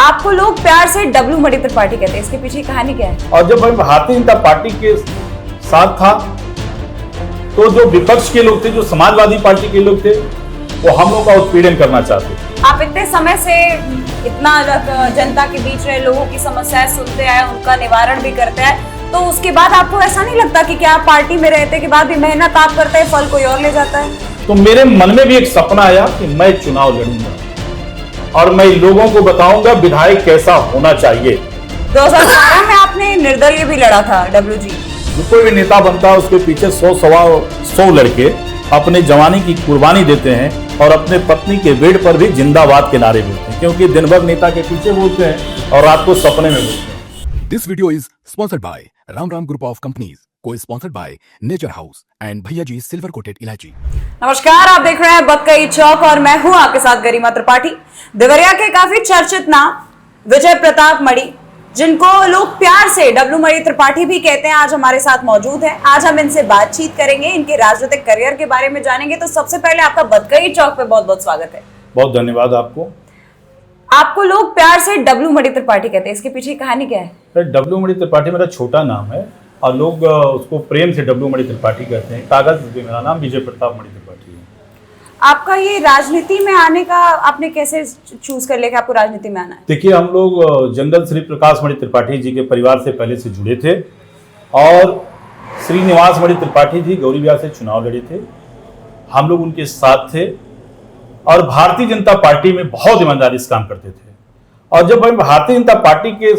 आपको लोग प्यार से डब्लू मणि त्रिपाठी कहते हैं, इसके पीछे कहानी क्या है? और जब मैं भारतीय जनता पार्टी के साथ था तो जो विपक्ष के लोग थे, जो समाजवादी पार्टी के लोग थे, वो हम लोग का उत्पीड़न करना चाहते थे। आप इतने समय से इतना जनता के बीच रहे, लोगों की समस्याएं सुनते आए, उनका निवारण भी करते आए, तो उसके बाद आपको ऐसा नहीं लगता कि क्या पार्टी में रहते के बाद भी मेहनत आप करते हैं, फल कोई और ले जाता है? तो मेरे मन में भी एक सपना आया कि मैं चुनाव लड़ूंगा और मैं लोगों को बताऊंगा विधायक कैसा होना चाहिए। 2012 में आपने निर्दलीय भी लड़ा था डब्लू जी। जो कोई भी नेता बनता है उसके पीछे 100 लड़के अपने जवानी की कुर्बानी देते हैं और अपने पत्नी के बेड पर भी जिंदाबाद के नारे बोलते हैं, क्योंकि दिन भर नेता के पीछे बोलते हैं और रात को सपने में बोलते हैं। This video is sponsored by Ram group of companies, co-sponsored by nature house and Bhaiya ji silver coated इलायची। नमस्कार, आप देख रहे हैं बक्कई चौक और मैं हूं आपके साथ गरिमा त्रिपाठी। देवरिया के काफी चर्चित नाम विजय प्रताप मणि, जिनको लोग प्यार से डब्लू मणि त्रिपाठी भी कहते हैं, आज हमारे साथ मौजूद हैं। आज हम इनसे बातचीत करेंगे, इनके राजनीतिक करियर के बारे में जानेंगे। तो सबसे पहले आपका बक्कई चौक पे बहुत बहुत स्वागत है। बहुत धन्यवाद आपको। आपको लोग प्यार से डब्लू मणि त्रिपाठी कहते हैं, इसके पीछे कहानी क्या है? डब्लू मणि त्रिपाठी मेरा छोटा नाम है और लोग उसको प्रेम से डब्लू मणि त्रिपाठी कहते हैं। कागज पे मेरा नाम विजय प्रताप मणि त्रिपाठी है। आपका ये राजनीति में आने का आपने कैसे चूज कर लिया कि आपको राजनीति में आना है? देखिए, हम लोग जनरल श्री प्रकाश मणि त्रिपाठी जी के परिवार से पहले से जुड़े थे और श्रीनिवास मणि त्रिपाठी जी गौरी बिहार से चुनाव लड़े थे। हम लोग उनके साथ थे और भारतीय जनता पार्टी में बहुत ईमानदारी से काम करते थे। और जब मैं भारतीय जनता पार्टी के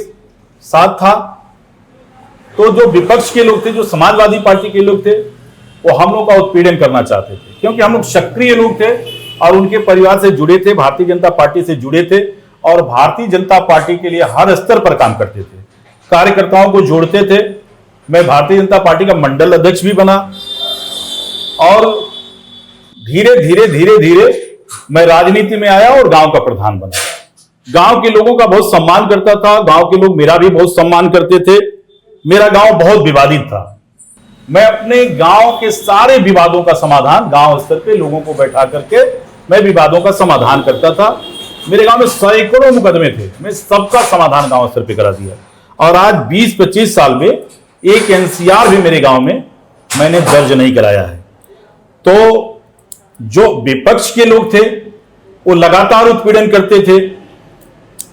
साथ था तो जो विपक्ष के लोग थे, जो समाजवादी पार्टी के लोग थे, वो हम लोग का उत्पीड़न करना चाहते थे, क्योंकि हम लोग सक्रिय लोग थे और उनके परिवार से जुड़े थे, भारतीय जनता पार्टी से जुड़े थे और भारतीय जनता पार्टी के लिए हर स्तर पर काम करते थे, कार्यकर्ताओं को जोड़ते थे। मैं भारतीय जनता पार्टी का मंडल अध्यक्ष भी बना और धीरे धीरे मैं राजनीति में आया और गांव का प्रधान बना। गांव के लोगों का बहुत सम्मान करता था, गांव के लोग मेरा भी बहुत सम्मान करते थे। मेरा गांव बहुत विवादित था। मैं अपने गांव के सारे विवादों का समाधान गांव स्तर पे लोगों को बैठा करके मैं विवादों का समाधान करता था। मेरे गांव में सैकड़ों मुकदमे थे, मैं सबका समाधान गांव स्तर पे करा दिया। और आज 20-25 साल में एक एनसीआर भी मेरे गांव में मैंने दर्ज नहीं कराया है। तो जो विपक्ष के लोग थे वो लगातार उत्पीड़न करते थे।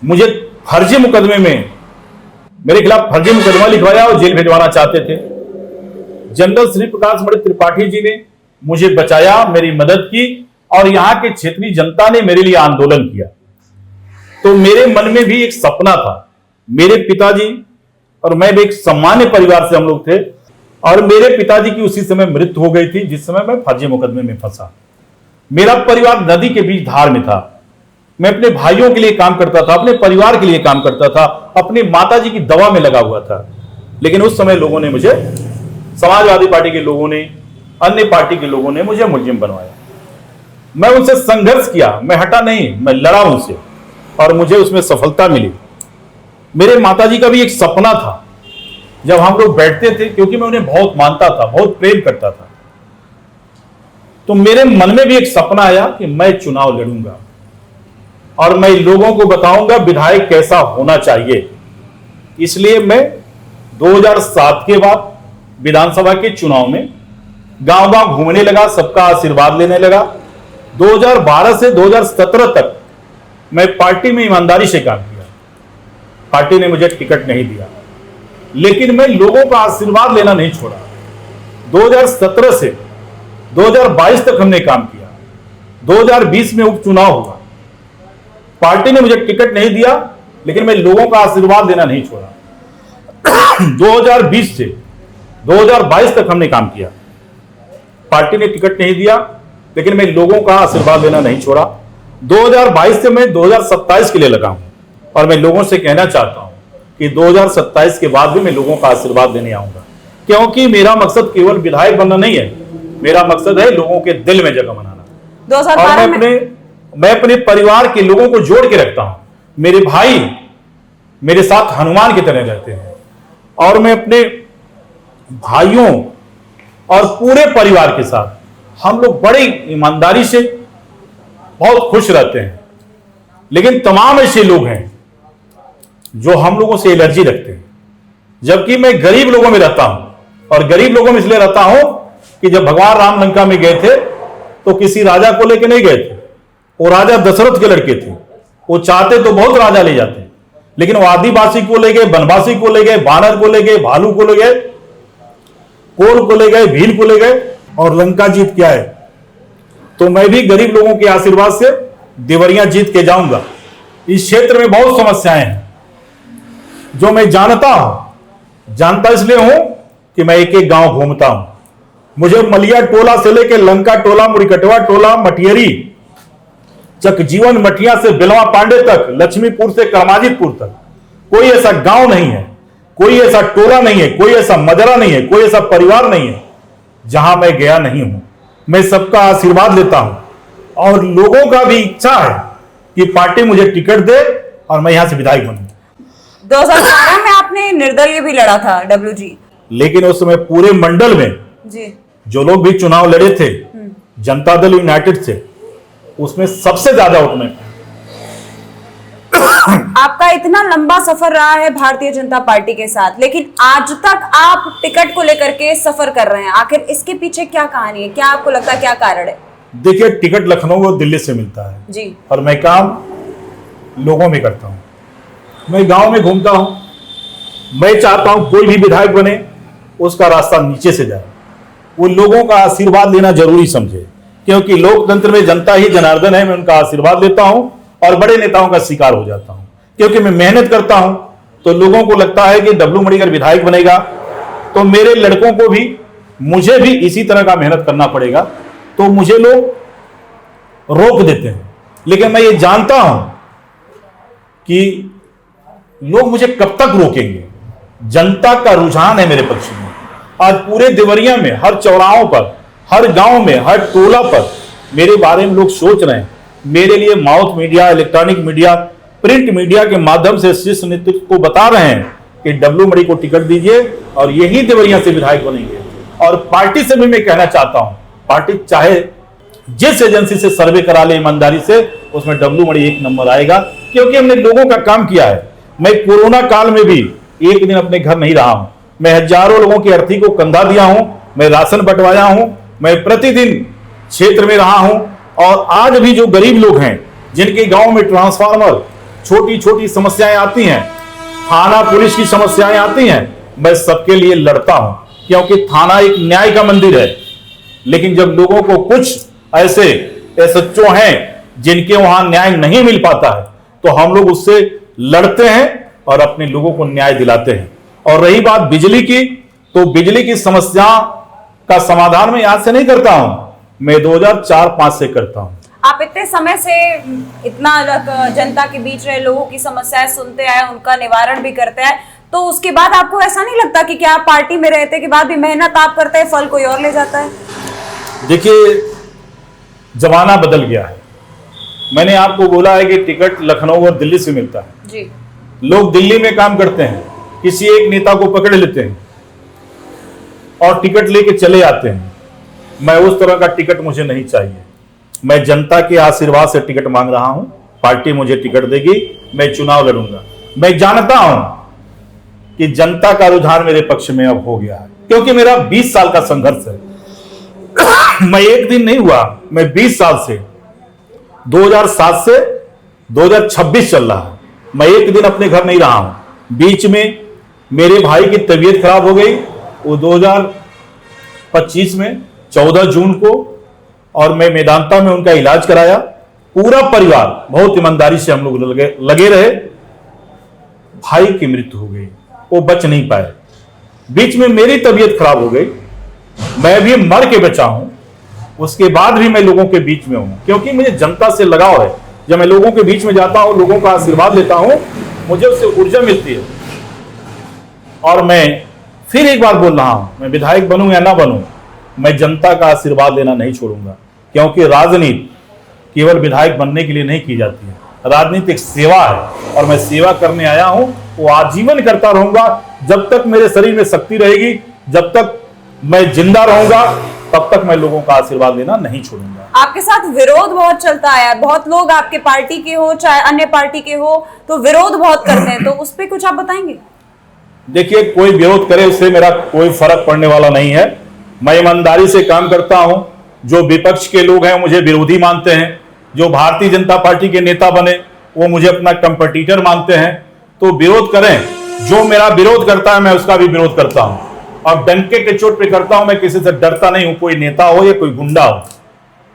मुझे फर्जी मुकदमे में मेरे खिलाफ फर्जी मुकदमा लिखवाया और जेल भिजवाना चाहते थे। जनरल श्री प्रकाश मणि त्रिपाठी जी ने मुझे बचाया, मेरी मदद की और यहाँ के क्षेत्रीय जनता ने मेरे लिए आंदोलन किया। तो मेरे मन में भी एक सपना था। मेरे पिताजी और मैं भी एक सामान्य परिवार से हम लोग थे और मेरे पिताजी की उसी समय मृत्यु हो गई थी जिस समय मैं फर्जी मुकदमे में फंसा। मेरा परिवार नदी के बीच धार में था। मैं अपने भाइयों के लिए काम करता था, अपने परिवार के लिए काम करता था, अपनी माताजी की दवा में लगा हुआ था। लेकिन उस समय लोगों ने मुझे, समाजवादी पार्टी के लोगों ने, अन्य पार्टी के लोगों ने मुझे मुलजिम बनवाया। मैं उनसे संघर्ष किया, मैं हटा नहीं, मैं लड़ा उनसे और मुझे उसमें सफलता मिली। मेरे माताजी का भी एक सपना था। जब हम लोग बैठते थे, क्योंकि मैं उन्हें बहुत मानता था, बहुत प्रेम करता था, तो मेरे मन में भी एक सपना आया कि मैं चुनाव लड़ूंगा और मैं लोगों को बताऊंगा विधायक कैसा होना चाहिए। इसलिए मैं 2007 के बाद विधानसभा के चुनाव में गांव-गांव घूमने लगा, सबका आशीर्वाद लेने लगा। 2012 से 2017 तक मैं पार्टी में ईमानदारी से काम किया। पार्टी ने मुझे टिकट नहीं दिया, लेकिन मैं लोगों का आशीर्वाद लेना नहीं छोड़ा। 2017 से 2022 तक हमने काम किया। 2020 में उपचुनाव हुआ, पार्टी ने मुझे टिकट नहीं दिया, लेकिन मैं लोगों का आशीर्वाद देना नहीं छोड़ा। 2020 से 2022 तक हमने काम किया। पार्टी ने टिकट नहीं दिया, लेकिन मैं लोगों का आशीर्वाद देना नहीं छोड़ा। 2022 से मैं 2027 के लिए लगा हूं और मैं लोगों से कहना चाहता हूं कि 2027 के बाद भी मैं लोगों का आशीर्वाद देने आऊंगा, क्योंकि मेरा मकसद केवल विधायक बनना नहीं है, मेरा मकसद है लोगों के दिल में जगह बनाना। 2012 और मैं अपने परिवार के लोगों को जोड़ के रखता हूं। मेरे भाई मेरे साथ हनुमान की तरह रहते हैं और मैं अपने भाइयों और पूरे परिवार के साथ हम लोग बड़ी ईमानदारी से बहुत खुश रहते हैं। लेकिन तमाम ऐसे लोग हैं जो हम लोगों से एलर्जी रखते हैं, जबकि मैं गरीब लोगों में रहता हूं। और गरीब लोगों में इसलिए रहता हूं कि जब भगवान राम लंका में गए थे तो किसी राजा को लेकर नहीं गए थे, वो राजा दशरथ के लड़के थे। वो चाहते तो बहुत राजा ले जाते, लेकिन वो आदिवासी को ले गए, वनवासी को ले गए, बानर को ले गए, भालू को ले गए, कोल को ले गए, भील को ले गए, और लंका जीत के आए। तो मैं भी गरीब लोगों के आशीर्वाद से देवरिया जीत के जाऊंगा। इस क्षेत्र में बहुत समस्याएं हैं जो मैं जानता इसलिए हूं कि मैं एक एक गांव घूमता हूं। मुझे मलिया टोला से लेकर लंका टोला, मुरिकटवा टोला, मटियरी, चकजीवन मठिया से बिलवा पांडे तक, लक्ष्मीपुर से करमाजितपुर तक कोई ऐसा गांव नहीं है, कोई ऐसा टोला नहीं है, कोई ऐसा मजरा नहीं है, कोई ऐसा परिवार नहीं है जहां मैं गया नहीं हूं। मैं सबका आशीर्वाद लेता हूं और लोगों का भी इच्छा है कि पार्टी मुझे टिकट दे और मैं यहां से विधायक बनूं। 2012 में आपने निर्दलीय भी लड़ा था डब्ल्यू जी, लेकिन उस समय पूरे मंडल में जी जो लोग भी चुनाव लड़े थे जनता दल यूनाइटेड से, उसमें सबसे ज्यादा वोट में। आपका इतना लंबा सफर रहा है भारतीय जनता पार्टी के साथ, लेकिन आज तक आप टिकट को लेकर के सफर कर रहे हैं। आखिर इसके पीछे क्या कहानी है? क्या आपको लगता है, क्या कारण है? देखिए, टिकट लखनऊ और दिल्ली से मिलता है जी, और मैं काम लोगों में करता हूं। मैं गांव में घूमता हूं। मैं चाहता हूं कोई भी विधायक बने उसका रास्ता नीचे से जाए, वो लोगों का आशीर्वाद लेना जरूरी समझे, क्योंकि लोकतंत्र में जनता ही जनार्दन है। मैं उनका आशीर्वाद लेता हूं और बड़े नेताओं का शिकार हो जाता हूं, क्योंकि मैं मेहनत करता हूं। तो लोगों को लगता है कि डब्लू मणि अगर विधायक बनेगा तो मेरे लड़कों को भी, मुझे भी इसी तरह का मेहनत करना पड़ेगा, तो मुझे लोग रोक देते हैं। लेकिन मैं ये जानता हूं कि लोग मुझे कब तक रोकेंगे। जनता का रुझान है मेरे पक्ष में। आज पूरे देवरिया में, हर चौराहों पर, हर गांव में, हर टोला पर मेरे बारे में लोग सोच रहे हैं। मेरे लिए mouth media, electronic media, print media के माध्यम से शीर्ष नेतृत्व को बता रहे हैं कि डब्लू मणि को टिकट दीजिए और यही देवरिया से विधायक बनेंगे। और पार्टी से भी मैं कहना चाहता हूं, पार्टी चाहे जिस एजेंसी से सर्वे करा ले ईमानदारी से, उसमें डब्लू मणि एक नंबर आएगा, क्योंकि हमने लोगों का काम किया है। मैं कोरोना काल में भी एक दिन अपने घर नहीं रहा हूं। मैं हजारों लोगों की अर्थी को कंधा दिया हूं, मैं राशन बंटवाया हूं, मैं प्रतिदिन क्षेत्र में रहा हूं। और आज भी जो गरीब लोग हैं, जिनके गांव में ट्रांसफार्मर, छोटी छोटी समस्याएं आती हैं, थाना पुलिस की समस्याएं आती हैं, मैं सबके लिए लड़ता हूं, क्योंकि थाना एक न्याय का मंदिर है। लेकिन जब लोगों को कुछ ऐसे एसएचओ हैं जिनके वहां न्याय नहीं मिल पाता है, तो हम लोग उससे लड़ते हैं और अपने लोगों को न्याय दिलाते हैं। और रही बात बिजली की, तो बिजली की समस्या का समाधान मैं आज से नहीं करता हूं, मैं 2004-05 से करता हूं। आप इतने समय से इतना जनता के बीच रहे, लोगों की समस्याएं सुनते आए, उनका निवारण भी करते आए, तो उसके बाद आपको ऐसा नहीं लगता कि क्या आप पार्टी में रहते के बाद भी मेहनत आप करते हैं, फल कोई और ले जाता है? देखिए, जमाना बदल गया है। मैंने आपको बोला है कि टिकट लखनऊ और दिल्ली से मिलता है जी। लोग दिल्ली में काम करते हैं, किसी एक नेता को पकड़ लेते हैं और टिकट लेके चले आते हैं। मैं उस तरह का टिकट मुझे नहीं चाहिए। मैं जनता के आशीर्वाद से टिकट मांग रहा हूं। पार्टी मुझे टिकट देगी, मैं चुनाव लड़ूंगा। मैं जानता हूं कि जनता का रुझान मेरे पक्ष में अब हो गया है, क्योंकि मेरा 20 साल का संघर्ष है। मैं एक दिन नहीं हुआ, मैं 20 साल से, 2007 से 2026 चल रहा है। मैं एक दिन अपने घर नहीं रहा हूं। बीच में मेरे भाई की तबीयत खराब हो गई, वो 2025 में 14 जून को, और मैं मेदांता में उनका इलाज कराया। पूरा परिवार बहुत ईमानदारी से हम लोग लगे रहे। भाई की मृत्यु हो गई, वो बच नहीं पाए। बीच में मेरी तबीयत खराब हो गई, मैं भी मर के बचा हूं। उसके बाद भी मैं लोगों के बीच में हूं, क्योंकि मुझे जनता से लगाव है। जब मैं लोगों के बीच में जाता हूं, लोगों का आशीर्वाद लेता हूं, मुझे उससे ऊर्जा मिलती है। और मैं फिर एक बार बोल रहा हूं, मैं विधायक बनूं या ना बनूं, मैं जनता का आशीर्वाद लेना नहीं छोड़ूंगा, क्योंकि राजनीति केवल विधायक बनने के लिए नहीं की जाती है। राजनीति एक सेवा है और मैं सेवा करने आया हूं, वो आजीवन करता रहूंगा। जब तक मेरे शरीर में शक्ति रहेगी, जब तक मैं जिंदा रहूंगा, तब तक मैं लोगों का आशीर्वाद लेना नहीं छोड़ूंगा। आपके साथ विरोध बहुत चलता है, बहुत लोग आपके पार्टी के हो चाहे अन्य पार्टी के हो तो विरोध बहुत करते हैं, तो उस पर कुछ आप बताएंगे? देखिए, कोई विरोध करे उससे मेरा कोई फर्क पड़ने वाला नहीं है। मैं ईमानदारी से काम करता हूं। जो विपक्ष के लोग हैं मुझे विरोधी मानते हैं, जो भारतीय जनता पार्टी के नेता बने वो मुझे अपना कंपटीटर मानते हैं। तो विरोध करें, जो मेरा विरोध करता है मैं उसका भी विरोध करता हूं और डंके के चोट पे करता हूं। मैं किसी से डरता नहीं हूं, कोई नेता हो या कोई गुंडा हो।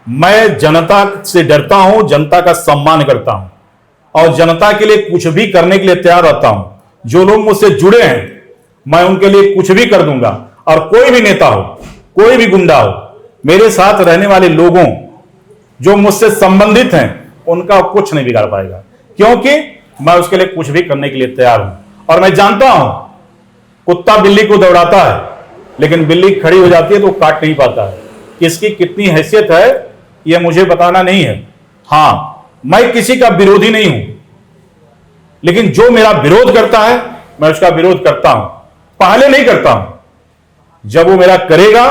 मैं जनता से डरता हूं, जनता का सम्मान करता हूं और जनता के लिए कुछ भी करने के लिए तैयार रहता हूं। जो लोग मुझसे जुड़े हैं मैं उनके लिए कुछ भी कर दूंगा और कोई भी नेता हो, कोई भी गुंडा हो, मेरे साथ रहने वाले लोगों जो मुझसे संबंधित हैं उनका कुछ नहीं बिगाड़ पाएगा, क्योंकि मैं उसके लिए कुछ भी करने के लिए तैयार हूं। और मैं जानता हूं कुत्ता बिल्ली को दौड़ाता है लेकिन बिल्ली खड़ी हो जाती है तो काट नहीं पाता है। किसकी कितनी हैसियत है यह मुझे बताना नहीं है। हां, मैं किसी का विरोधी नहीं हूं, लेकिन जो मेरा विरोध करता है मैं उसका विरोध करता हूं। पहले नहीं करता हूं, जब वो मेरा करेगा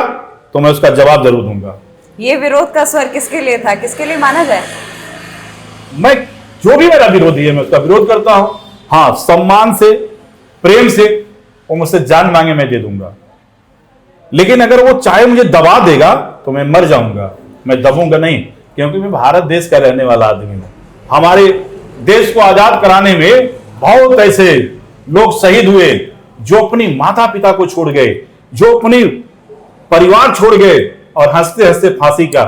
तो मैं उसका जवाब जरूर दूंगा। ये विरोध का स्वर किसके लिए था, किसके लिए माना जाए? मैं जो भी मेरा विरोधी है मैं उसका विरोध करता हूं। हां, सम्मान से, प्रेम से, वो मुझसे जान मांगे मैं दे दूंगा। लेकिन अगर वो चाहे मुझे दबा देगा तो मैं मर जाऊंगा, मैं दबूंगा नहीं, क्योंकि मैं भारत देश का रहने वाला आदमी हूं। हमारे देश को आजाद कराने में बहुत ऐसे लोग शहीद हुए जो अपनी माता पिता को छोड़ गए, जो अपनी परिवार छोड़ गए और हंसते हंसते फांसी का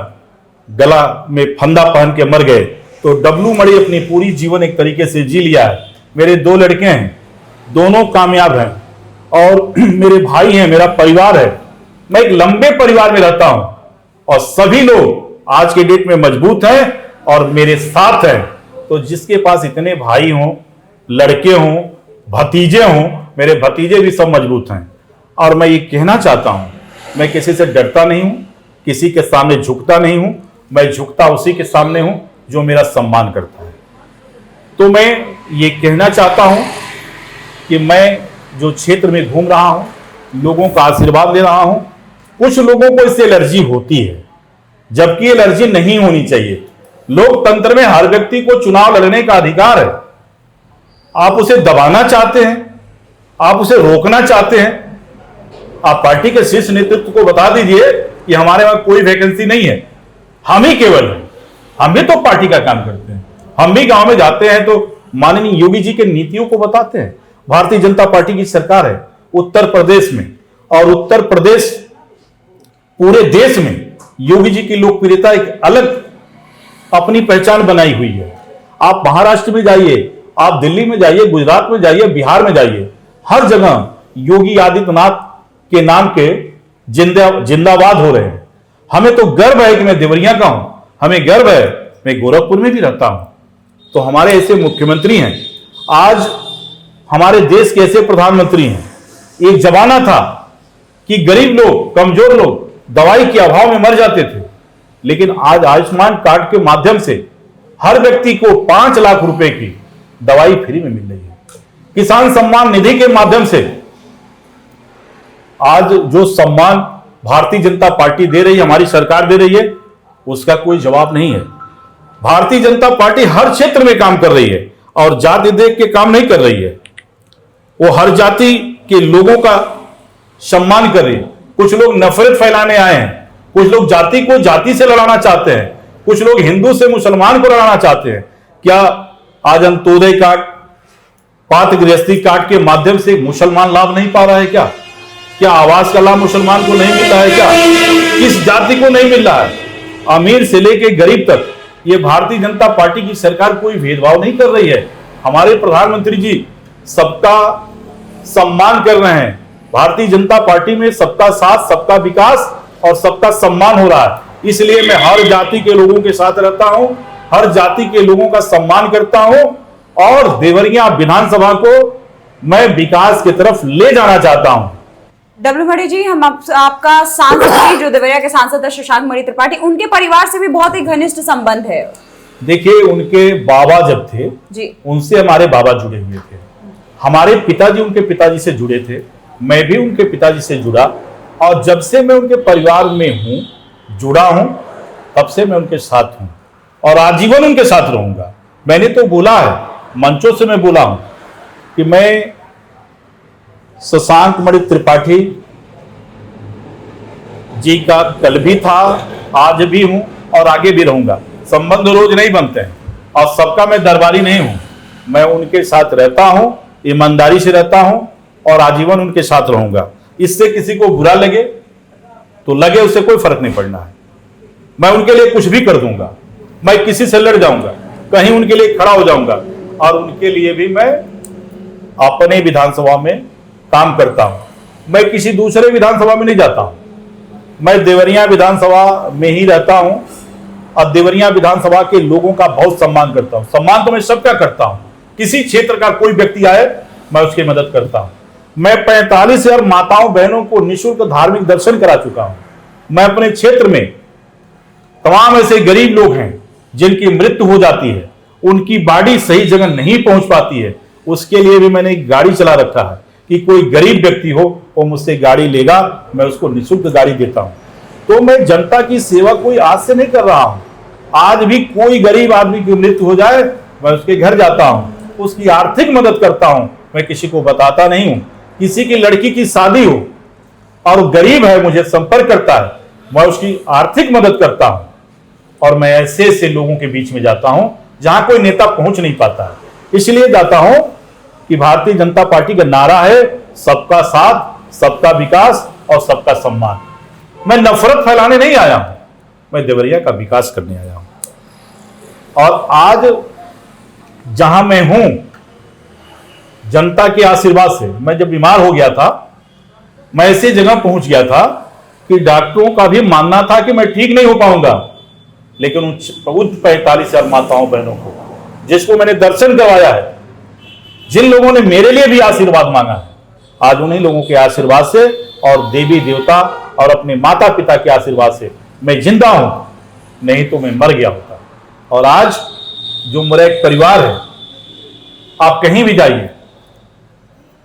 गला में फंदा पहन के मर गए। तो डब्लू मणि अपनी पूरी जीवन एक तरीके से जी लिया है। मेरे 2 लड़के हैं, दोनों कामयाब हैं और मेरे भाई हैं, मेरा परिवार है। मैं एक लंबे परिवार में रहता हूं और सभी लोग आज के डेट में मजबूत हैं और मेरे साथ हैं। तो जिसके पास इतने भाई हों, लड़के हों, भतीजे हों, मेरे भतीजे भी सब मजबूत हैं। और मैं ये कहना चाहता हूं, मैं किसी से डरता नहीं हूं, किसी के सामने झुकता नहीं हूं। मैं झुकता उसी के सामने हूं जो मेरा सम्मान करता है। तो मैं ये कहना चाहता हूं कि मैं जो क्षेत्र में घूम रहा हूं, लोगों का आशीर्वाद ले रहा हूं। कुछ लोगों को इससे एलर्जी होती है, जबकि एलर्जी नहीं होनी चाहिए। लोकतंत्र में हर व्यक्ति को चुनाव लड़ने का अधिकार है। आप उसे दबाना चाहते हैं, आप उसे रोकना चाहते हैं, आप पार्टी के शीर्ष नेतृत्व को बता दीजिए कि हमारे वहां कोई वैकेंसी नहीं है, हम ही केवल हैं। हम भी तो पार्टी का काम करते हैं। हम भी गांव में जाते हैं तो माननीय योगी जी के नीतियों को बताते हैं। भारतीय जनता पार्टी की सरकार है उत्तर प्रदेश में, और उत्तर प्रदेश पूरे देश में योगी जी की लोकप्रियता एक अलग अपनी पहचान बनाई हुई है। आप महाराष्ट्र में जाइए, आप दिल्ली में जाइए, गुजरात में जाइए, बिहार में जाइए, हर जगह योगी आदित्यनाथ के नाम के जिंदाबाद हो रहे हैं। हमें तो गर्व है कि मैं देवरिया का हूं, हमें गर्व है मैं गोरखपुर में भी रहता हूं। तो हमारे ऐसे मुख्यमंत्री हैं, आज हमारे देश के ऐसे प्रधानमंत्री हैं। एक जमाना था कि गरीब लोग, कमजोर लोग दवाई के अभाव में मर जाते थे, लेकिन आज आयुष्मान कार्ड के माध्यम से हर व्यक्ति को 5 लाख रुपए की दवाई फ्री में मिल रही है। किसान सम्मान निधि के माध्यम से आज जो सम्मान भारतीय जनता पार्टी दे रही है, हमारी सरकार दे रही है, उसका कोई जवाब नहीं है। भारतीय जनता पार्टी हर क्षेत्र में काम कर रही है और जाति देख के काम नहीं कर रही है। वो हर जाति के लोगों का सम्मान कर रही है। कुछ लोग नफरत फैलाने आए हैं, कुछ लोग जाति को जाति से लड़ाना चाहते हैं, कुछ लोग हिंदू से मुसलमान को लड़ाना चाहते हैं। क्या आज अंत्योदय कार्ड, पात्र गृहस्थी कार्ड के माध्यम से मुसलमान लाभ नहीं पा रहा है? क्या आवास का लाभ मुसलमान को नहीं मिल रहा है? क्या किस जाति को नहीं मिल रहा है? अमीर से लेके गरीब तक ये भारतीय जनता पार्टी की सरकार कोई भेदभाव नहीं कर रही है। हमारे प्रधानमंत्री जी सबका सम्मान कर रहे हैं। भारतीय जनता पार्टी में सबका साथ, सबका विकास और सबका सम्मान हो रहा है। इसलिए मैं हर जाति के लोगों के साथ रहता हूं, हर जाति के लोगों का सम्मान करता हूं और देवरिया विधानसभा को मैं विकास की तरफ ले जाना चाहता हूं। डब्लू मणि जी, हम आपका सांसद जो देवरिया के सांसद है शशांक मणि त्रिपाठी, उनके परिवार से भी बहुत ही घनिष्ठ संबंध है। देखिए, उनके बाबा जब थे जी, उनसे हमारे बाबा जुड़े हुए थे। हमारे पिताजी उनके पिताजी से जुड़े थे, मैं भी उनके पिताजी से जुड़ा। और जब से मैं उनके परिवार में हूं, जुड़ा हूं, तब से मैं उनके साथ हूं और आजीवन उनके साथ रहूंगा। मैंने तो बोला है, मंचों से मैं बोला हूं कि मैं शशांक मणि त्रिपाठी जी का कल भी था, आज भी हूं और आगे भी रहूंगा। संबंध रोज नहीं बनते हैं और सबका मैं दरबारी नहीं हूं। मैं उनके साथ रहता हूं, ईमानदारी से रहता हूं और आजीवन उनके साथ रहूंगा। इससे किसी को बुरा लगे तो लगे, उससे कोई फर्क नहीं पड़ना है। मैं उनके लिए कुछ भी कर दूंगा, मैं किसी से लड़ जाऊंगा, कहीं उनके लिए खड़ा हो जाऊंगा और उनके लिए भी मैं अपने विधानसभा में काम करता हूं। मैं किसी दूसरे विधानसभा में नहीं जाता हूं, मैं देवरिया विधानसभा में ही रहता हूं और देवरिया विधानसभा के लोगों का बहुत सम्मान करता हूं। सम्मान तो मैं सबका करता हूं, किसी क्षेत्र का कोई व्यक्ति आए मैं उसकी मदद करता हूं। मैं 45,000 माताओं बहनों को निःशुल्क धार्मिक दर्शन करा चुका हूं। मैं अपने क्षेत्र में तमाम ऐसे गरीब लोग हैं जिनकी मृत्यु हो जाती है, उनकी बॉडी सही जगह नहीं पहुंच पाती है, उसके लिए भी मैंने एक गाड़ी चला रखा है कि कोई गरीब व्यक्ति हो वो मुझसे गाड़ी लेगा, मैं उसको निःशुल्क गाड़ी देता हूं। तो मैं जनता की सेवा कोई आज से नहीं कर रहा हूं। आज भी कोई गरीब आदमी की मृत्यु हो जाए मैं उसके घर जाता हूं, उसकी आर्थिक मदद करता हूं। मैं किसी को बताता नहीं हूं। किसी की लड़की की शादी हो और गरीब है, मुझे संपर्क करता है, मैं उसकी आर्थिक मदद करता हूं। और मैं ऐसे ऐसे लोगों के बीच में जाता हूं जहां कोई नेता पहुंच नहीं पाता है। इसलिए जाता हूं कि भारतीय जनता पार्टी का नारा है सबका साथ, सबका विकास और सबका सम्मान। मैं नफरत फैलाने नहीं आया हूं, मैं देवरिया का विकास करने आया हूं। और आज जहां मैं हूं, जनता के आशीर्वाद से, मैं जब बीमार हो गया था मैं ऐसी जगह पहुंच गया था कि डॉक्टरों का भी मानना था कि मैं ठीक नहीं हो पाऊंगा, लेकिन उन 45,000 माताओं बहनों को जिसको मैंने दर्शन करवाया है, जिन लोगों ने मेरे लिए भी आशीर्वाद मांगा है, आज उन्हीं लोगों के आशीर्वाद से और देवी देवता और अपने माता पिता के आशीर्वाद से मैं जिंदा हूं, नहीं तो मैं मर गया होता। और आज जो मेरा एक परिवार है, आप कहीं भी जाइए,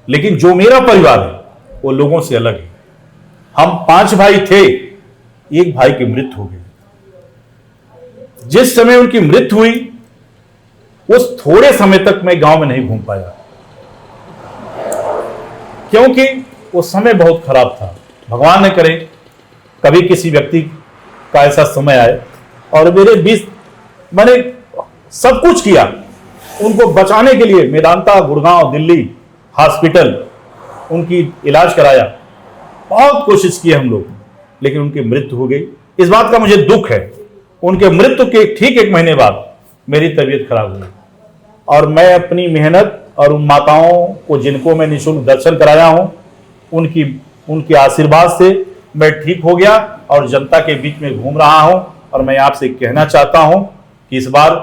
लेकिन जो मेरा परिवार है वो लोगों से अलग है। हम 5 भाई थे, एक भाई की मृत्यु हो गई। जिस समय उनकी मृत्यु हुई उस थोड़े समय तक मैं गांव में नहीं घूम पाया, क्योंकि वो समय बहुत खराब था। भगवान न करे कभी किसी व्यक्ति का ऐसा समय आए और मेरे बीच मैंने सब कुछ किया उनको बचाने के लिए। मेदांता, गुड़गांव, दिल्ली हॉस्पिटल उनकी इलाज कराया, बहुत कोशिश की हम लोग, लेकिन उनकी मृत्यु हो गई। इस बात का मुझे दुख है। उनके मृत्यु के ठीक 1 महीने बाद मेरी तबीयत खराब हुई और मैं अपनी मेहनत और उन माताओं को जिनको मैं निःशुल्क दर्शन कराया हूं, उनके आशीर्वाद से मैं ठीक हो गया और जनता के बीच में घूम रहा हूं। और मैं आपसे कहना चाहता हूं कि इस बार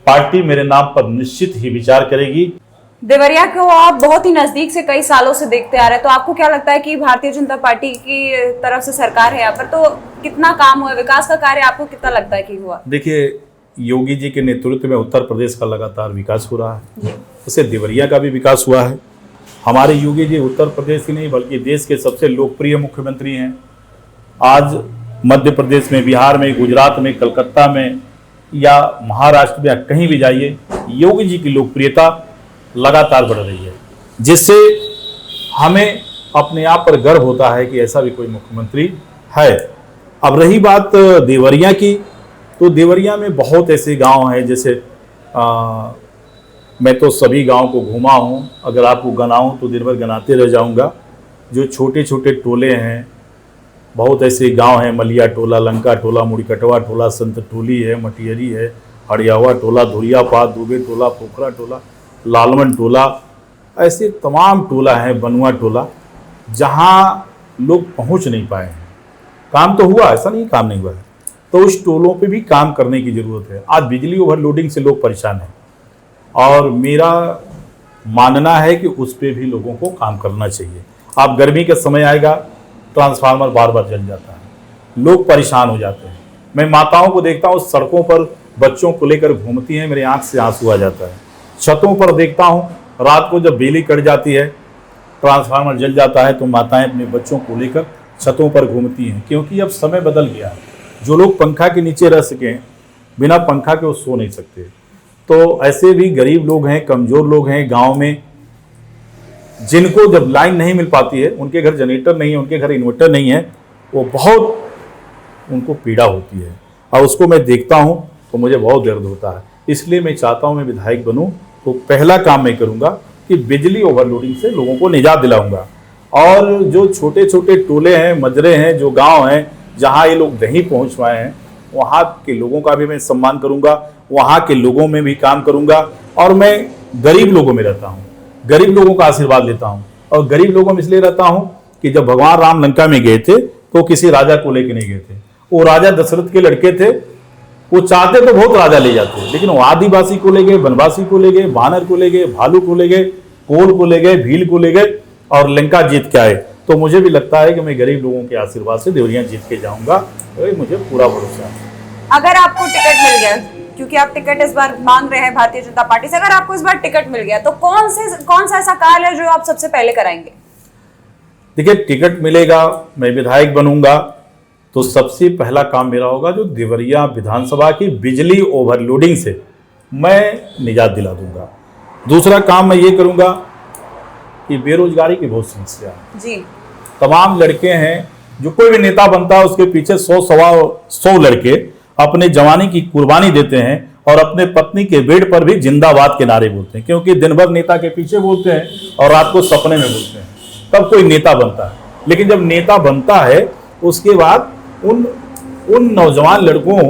पार्टी मेरे नाम पर निश्चित ही विचार करेगी। देवरिया को आप बहुत ही नजदीक से कई सालों से देखते आ रहे हैं, तो आपको क्या लगता है कि भारतीय जनता पार्टी की तरफ से सरकार है यहाँ पर, तो कितना काम हुआ, विकास का कार्य आपको कितना लगता है कि हुआ? देखिए, योगी जी के नेतृत्व में उत्तर प्रदेश का लगातार विकास हो रहा है, उससे देवरिया का भी विकास हुआ है। हमारे योगी जी उत्तर प्रदेश ही नहीं बल्कि देश के सबसे लोकप्रिय मुख्यमंत्री हैं। आज मध्य प्रदेश में, बिहार में, गुजरात में, कलकत्ता में या महाराष्ट्र में, कहीं भी जाइए, योगी जी की लोकप्रियता लगातार बढ़ रही है, जिससे हमें अपने आप पर गर्व होता है कि ऐसा भी कोई मुख्यमंत्री है। अब रही बात देवरिया की, तो देवरिया में बहुत ऐसे गांव हैं, जैसे मैं तो सभी गांव को घुमा हूं, अगर आपको गनाऊं तो दिन भर गनाते रह जाऊंगा। जो छोटे छोटे टोले हैं, बहुत ऐसे गांव हैं, मलिया टोला, लंका टोला, मुड़ीकटवा टोला, संत टोली है, मटियरी है, हड़ियावा टोला, धुरियापात, दुबे टोला, पोखरा टोला, लालवन टोला, ऐसे तमाम टोला हैं, बनुआ टोला, जहां लोग पहुंच नहीं पाए हैं। काम तो हुआ, ऐसा नहीं काम नहीं हुआ है, तो उस टोलों पे भी काम करने की ज़रूरत है। आज बिजली ओवरलोडिंग से लोग परेशान हैं और मेरा मानना है कि उस पे भी लोगों को काम करना चाहिए। आप गर्मी का समय आएगा, ट्रांसफार्मर बार बार जल जाता है, लोग परेशान हो जाते हैं। मैं माताओं को देखता हूँ सड़कों पर बच्चों को लेकर घूमती हैं, मेरे आँख से आंसू आ जाता है। छतों पर देखता हूँ, रात को जब बिजली कट जाती है, ट्रांसफार्मर जल जाता है, तो माताएं अपने बच्चों को लेकर छतों पर घूमती हैं, क्योंकि अब समय बदल गया है। जो लोग पंखा के नीचे रह सकें, बिना पंखा के वो सो नहीं सकते। तो ऐसे भी गरीब लोग हैं, कमज़ोर लोग हैं गांव में, जिनको जब लाइन नहीं मिल पाती है, उनके घर जनरेटर नहीं है, उनके घर इन्वर्टर नहीं है, वो बहुत उनको पीड़ा होती है। और उसको मैं देखता हूँ तो मुझे बहुत दर्द होता है। इसलिए मैं चाहता हूँ मैं विधायक बनूँ तो पहला काम मैं करूँगा कि बिजली ओवरलोडिंग से लोगों को निजात दिलाऊंगा। और जो छोटे छोटे टोले हैं, मजरे हैं, जो गांव हैं जहां ये लोग नहीं पहुंच पाए हैं, वहां के लोगों का भी मैं सम्मान करूंगा, वहां के लोगों में भी काम करूंगा। और मैं गरीब लोगों में रहता हूं, गरीब लोगों का आशीर्वाद लेता हूं। और गरीब लोगों में इसलिए रहता हूं कि जब भगवान राम लंका में गए थे तो किसी राजा को लेके नहीं गए थे। वो राजा दशरथ के लड़के थे, वो चाहते तो बहुत राजा ले जाते, लेकिन वो आदिवासी को ले गए, वनवासी को ले गए, बानर को ले गए, भालू को ले गए, कोल को ले गए, भील को ले गए और लंका जीत के आए। तो मुझे भी लगता है कि मैं गरीब लोगों के आशीर्वाद से देवरिया जीत के जाऊंगा, तो मुझे पूरा भरोसा है। अगर आपको टिकट मिल गया, क्योंकि आप टिकट इस बार मांग रहे हैं भारतीय जनता पार्टी से, अगर आपको इस बार टिकट मिल गया तो कौन सा ऐसा कार्य है जो आप सबसे पहले कराएंगे? देखिए, टिकट मिलेगा, मैं विधायक बनूंगा तो सबसे पहला काम मेरा होगा जो देवरिया विधानसभा की बिजली ओवरलोडिंग से मैं निजात दिला दूंगा। दूसरा काम मैं ये करूंगा कि बेरोजगारी की बहुत समस्या है जी। तमाम लड़के हैं, जो कोई भी नेता बनता है उसके पीछे 100 लड़के अपने जवानी की कुर्बानी देते हैं और अपने पत्नी के बेड पर भी जिंदाबाद के नारे बोलते हैं, क्योंकि दिन भर नेता के पीछे बोलते हैं और रात को सपने में बोलते हैं, तब कोई नेता बनता है। लेकिन जब नेता बनता है उसके बाद उन नौजवान लड़कों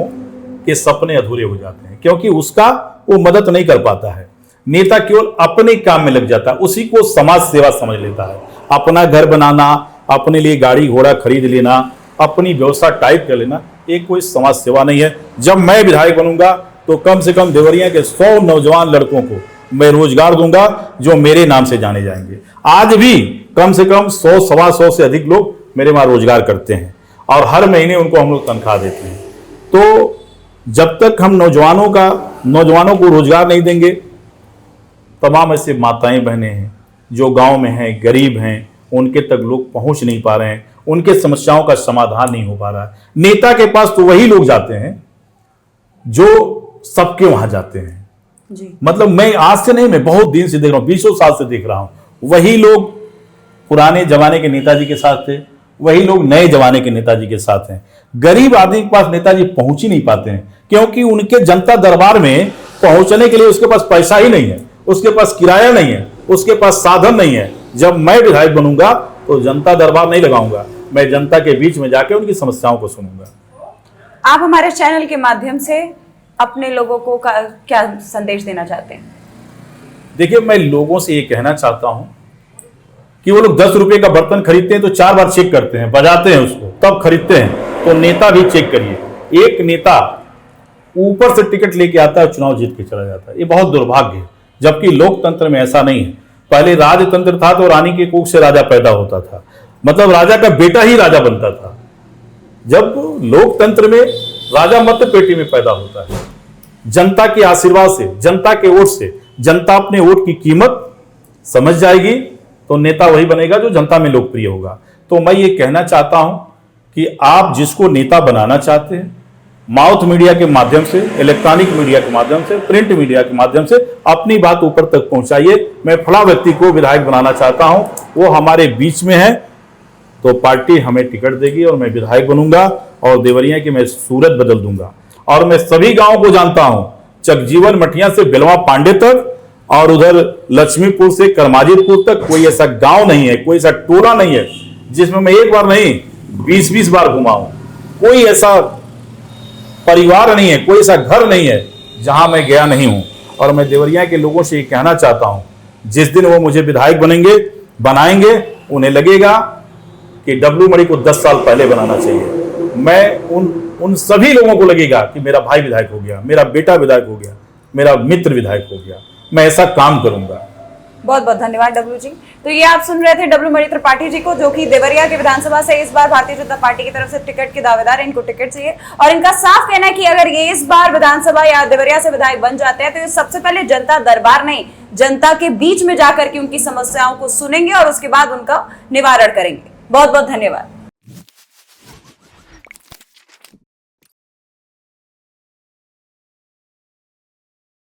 के सपने अधूरे हो जाते हैं, क्योंकि उसका वो मदद नहीं कर पाता है। नेता केवल अपने काम में लग जाता है, उसी को समाज सेवा समझ लेता है। अपना घर बनाना, अपने लिए गाड़ी घोड़ा खरीद लेना, अपनी व्यवस्था टाइप कर लेना, ये कोई समाज सेवा नहीं है। जब मैं विधायक बनूंगा तो कम से कम देवरिया के 100 नौजवान लड़कों को मैं रोजगार दूंगा जो मेरे नाम से जाने जाएंगे। आज भी कम से कम 100 सवा 100 से अधिक लोग मेरे वहां रोजगार करते हैं और हर महीने उनको हम लोग तनख्वाह देते हैं। तो जब तक हम नौजवानों को रोजगार नहीं देंगे, तमाम ऐसे माताएं बहनें हैं जो गांव में हैं, गरीब हैं, उनके तक लोग पहुंच नहीं पा रहे हैं, उनके समस्याओं का समाधान नहीं हो पा रहा है। नेता के पास तो वही लोग जाते हैं जो सबके वहां जाते हैं जी। मतलब मैं आज से नहीं, मैं बहुत दिन से देख रहा हूं, 20 साल से देख रहा हूं। वही लोग पुराने जमाने के नेताजी के साथ थे, वही लोग नए जमाने के नेताजी के साथ हैं। गरीब आदमी के पास नेताजी पहुंच ही नहीं पाते हैं, क्योंकि उनके जनता दरबार में पहुंचने के लिए उसके पास पैसा ही नहीं है, उसके पास किराया नहीं है, उसके पास साधन नहीं है। जब मैं विधायक बनूंगा तो जनता दरबार नहीं लगाऊंगा, मैं जनता के बीच में जाके उनकी समस्याओं को सुनूंगा। आप हमारे चैनल के माध्यम से अपने लोगों को क्या संदेश देना चाहते हैं? देखिए, मैं लोगों से ये कहना चाहता हूं कि वो लोग 10 रुपए का बर्तन खरीदते हैं तो 4 बार चेक करते हैं, बजाते हैं उसको, तब खरीदते हैं। तो नेता भी चेक करिए। एक नेता ऊपर से टिकट लेके आता है, चुनाव जीत के चला जाता है, ये बहुत दुर्भाग्य है। जबकि लोकतंत्र में ऐसा नहीं है। पहले राजतंत्र था तो रानी के कोख से राजा पैदा होता था, मतलब राजा का बेटा ही राजा बनता था। जब लोकतंत्र में राजा मत पेटी में पैदा होता है, जनता के आशीर्वाद से, जनता के वोट से, जनता अपने वोट की कीमत समझ जाएगी तो नेता वही बनेगा जो जनता में लोकप्रिय होगा। तो मैं ये कहना चाहता हूं कि आप जिसको नेता बनाना चाहते हैं, माउथ मीडिया के माध्यम से, इलेक्ट्रॉनिक मीडिया के माध्यम से, प्रिंट मीडिया के माध्यम से अपनी बात ऊपर तक पहुंचाइए। मैं फला व्यक्ति को विधायक बनाना चाहता हूं, वो हमारे बीच में है, तो पार्टी हमें टिकट देगी और मैं विधायक बनूंगा और देवरिया की मैं सूरत बदल दूंगा। और मैं सभी गांवों को जानता हूं, चकजीवन मठिया से बिलवा पांडे तक और उधर लक्ष्मीपुर से करमाजितपुर तक कोई ऐसा गांव नहीं है, कोई ऐसा टोला नहीं है जिसमें मैं एक बार नहीं 20-20 बार घुमा हूं। कोई ऐसा परिवार नहीं है, कोई ऐसा घर नहीं है जहां मैं गया नहीं हूं। और मैं देवरिया के लोगों से ये कहना चाहता हूं, जिस दिन वो मुझे विधायक बनाएंगे, उन्हें लगेगा कि डब्लू मणि को 10 साल पहले बनाना चाहिए। मैं उन सभी लोगों को लगेगा कि मेरा भाई विधायक हो गया, मेरा बेटा विधायक हो गया, मेरा मित्र विधायक हो गया। मैं ऐसा काम करूंगा। बहुत बहुत धन्यवाद डब्लू जी। तो ये आप सुन रहे थे डब्लू मणि त्रिपाठी जी को, जो कि देवरिया के विधानसभा से इस बार भारतीय जनता पार्टी की तरफ से टिकट के दावेदार हैं। इनको टिकट चाहिए और इनका साफ कहना है कि अगर ये इस बार विधानसभा या देवरिया से विधायक बन जाते हैं तो ये सबसे पहले जनता दरबार नहीं, जनता के बीच में जाकर के उनकी समस्याओं को सुनेंगे और उसके बाद उनका निवारण करेंगे। बहुत बहुत धन्यवाद।